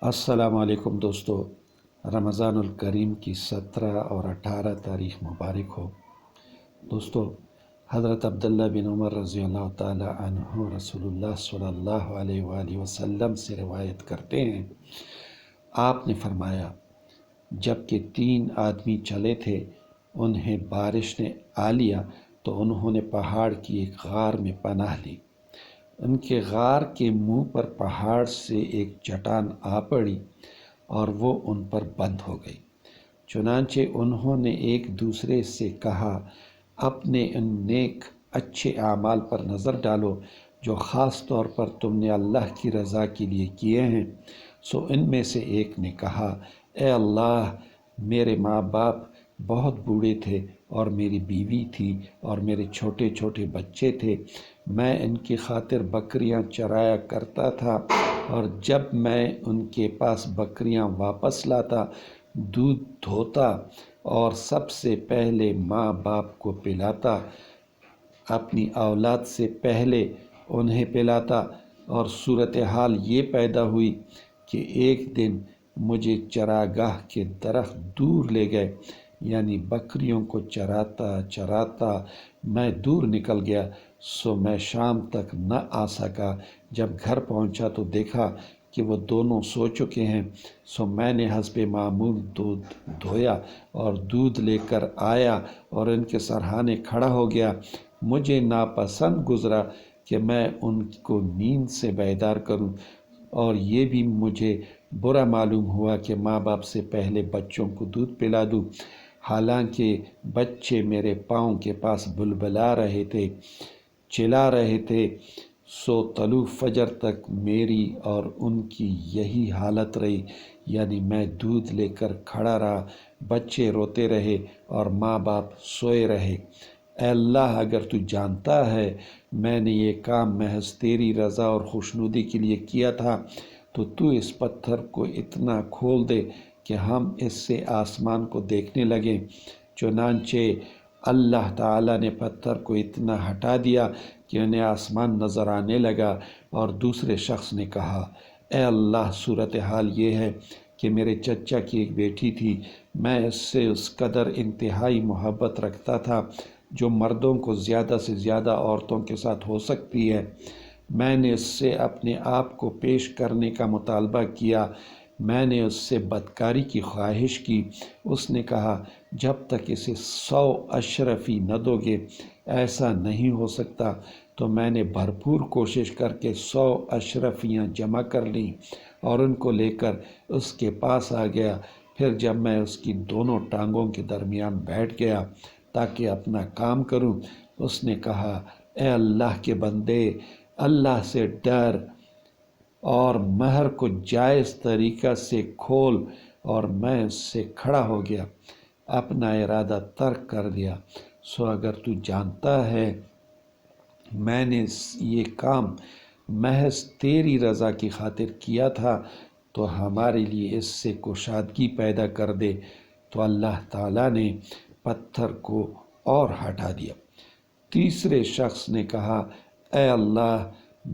السلام علیکم دوستو، رمضان الکریم کی 17 اور 18 تاریخ مبارک ہو۔ دوستو، حضرت عبداللہ بن عمر رضی اللہ تعالی عنہ رسول اللہ صلی اللہ علیہ وآلہ وسلم سے روایت کرتے ہیں، آپ نے فرمایا، جب کہ 3 آدمی چلے تھے، انہیں بارش نے آ لیا تو انہوں نے پہاڑ کی ایک غار میں پناہ لی۔ ان کے غار کے منہ پر پہاڑ سے ایک چٹان آ پڑی اور وہ ان پر بند ہو گئی۔ چنانچہ انہوں نے ایک دوسرے سے کہا، اپنے ان نیک اچھے اعمال پر نظر ڈالو جو خاص طور پر تم نے اللہ کی رضا کے لیے کیے ہیں۔ سو ان میں سے ایک نے کہا، اے اللہ، میرے ماں باپ بہت بوڑھے تھے اور میری بیوی تھی اور میرے چھوٹے چھوٹے بچے تھے۔ میں ان کی خاطر بکریاں چرایا کرتا تھا، اور جب میں ان کے پاس بکریاں واپس لاتا، دودھ دھوتا اور سب سے پہلے ماں باپ کو پلاتا، اپنی اولاد سے پہلے انہیں پلاتا، اور صورتحال یہ پیدا ہوئی کہ ایک دن مجھے چراگاہ کے درخت دور لے گئے، یعنی بکریوں کو چراتا چراتا میں دور نکل گیا، سو میں شام تک نہ آ سکا۔ جب گھر پہنچا تو دیکھا کہ وہ دونوں سو چکے ہیں، سو میں نے حسب معمول دودھ دھویا اور دودھ لے کر آیا اور ان کے سرہانے کھڑا ہو گیا۔ مجھے ناپسند گزرا کہ میں ان کو نیند سے بیدار کروں، اور یہ بھی مجھے برا معلوم ہوا کہ ماں باپ سے پہلے بچوں کو دودھ پلا دوں، حالانکہ بچے میرے پاؤں کے پاس بلبلا رہے تھے، چلا رہے تھے۔ سو طلوع فجر تک میری اور ان کی یہی حالت رہی، یعنی میں دودھ لے کر کھڑا رہا، بچے روتے رہے اور ماں باپ سوئے رہے۔ اے اللہ، اگر تو جانتا ہے میں نے یہ کام محض تیری رضا اور خوشنودی کے لیے کیا تھا، تو اس پتھر کو اتنا کھول دے کہ ہم اس سے آسمان کو دیکھنے لگیں۔ چنانچہ اللہ تعالیٰ نے پتھر کو اتنا ہٹا دیا کہ انہیں آسمان نظر آنے لگا، اور دوسرے شخص نے کہا، اے اللہ، صورتحال یہ ہے کہ میرے چچا کی ایک بیٹی تھی، میں اس سے اس قدر انتہائی محبت رکھتا تھا جو مردوں کو زیادہ سے زیادہ عورتوں کے ساتھ ہو سکتی ہے۔ میں نے اس سے اپنے آپ کو پیش کرنے کا مطالبہ کیا، میں نے اس سے بدکاری کی خواہش کی۔ اس نے کہا، جب تک اسے 100 اشرفی نہ دو گے ایسا نہیں ہو سکتا۔ تو میں نے بھرپور کوشش کر کے 100 اشرفیاں جمع کر لیں اور ان کو لے کر اس کے پاس آ گیا۔ پھر جب میں اس کی دونوں ٹانگوں کے درمیان بیٹھ گیا تاکہ اپنا کام کروں، اس نے کہا، اے اللہ کے بندے، اللہ سے ڈر اور مہر کو جائز طریقہ سے کھول، اور میں اس سے کھڑا ہو گیا، اپنا ارادہ ترک کر دیا۔ سو اگر تو جانتا ہے میں نے یہ کام محض تیری رضا کی خاطر کیا تھا، تو ہمارے لیے اس سے کشادگی پیدا کر دے۔ تو اللہ تعالیٰ نے پتھر کو اور ہٹا دیا۔ تیسرے شخص نے کہا، اے اللہ،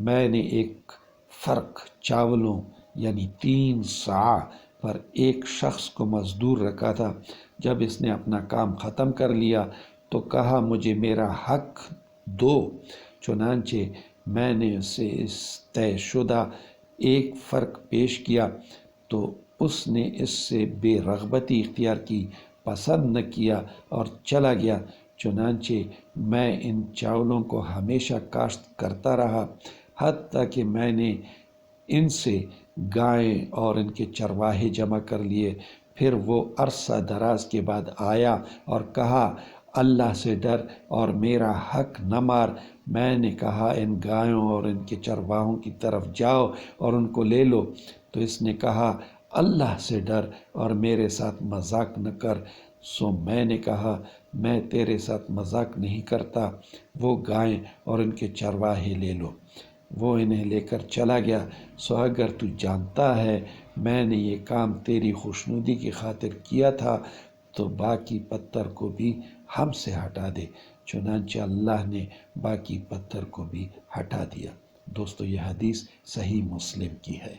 میں نے ایک فرق چاولوں یعنی 3 صاع پر ایک شخص کو مزدور رکھا تھا۔ جب اس نے اپنا کام ختم کر لیا تو کہا، مجھے میرا حق دو۔ چنانچہ میں نے اسے اس طے شدہ ایک فرق پیش کیا تو اس نے اس سے بے رغبتی اختیار کی، پسند نہ کیا اور چلا گیا۔ چنانچہ میں ان چاولوں کو ہمیشہ کاشت کرتا رہا، حتیٰ کہ میں نے ان سے گائیں اور ان کے چرواہے جمع کر لیے۔ پھر وہ عرصہ دراز کے بعد آیا اور کہا، اللہ سے ڈر اور میرا حق نہ مار۔ میں نے کہا، ان گایوں اور ان کے چرواہوں کی طرف جاؤ اور ان کو لے لو۔ تو اس نے کہا، اللہ سے ڈر اور میرے ساتھ مذاق نہ کر۔ سو میں نے کہا، میں تیرے ساتھ مذاق نہیں کرتا، وہ گائیں اور ان کے چرواہے لے لو۔ وہ انہیں لے کر چلا گیا۔ سو اگر تو جانتا ہے میں نے یہ کام تیری خوشنودی کی خاطر کیا تھا، تو باقی پتھر کو بھی ہم سے ہٹا دے۔ چنانچہ اللہ نے باقی پتھر کو بھی ہٹا دیا۔ دوستو، یہ حدیث صحیح مسلم کی ہے۔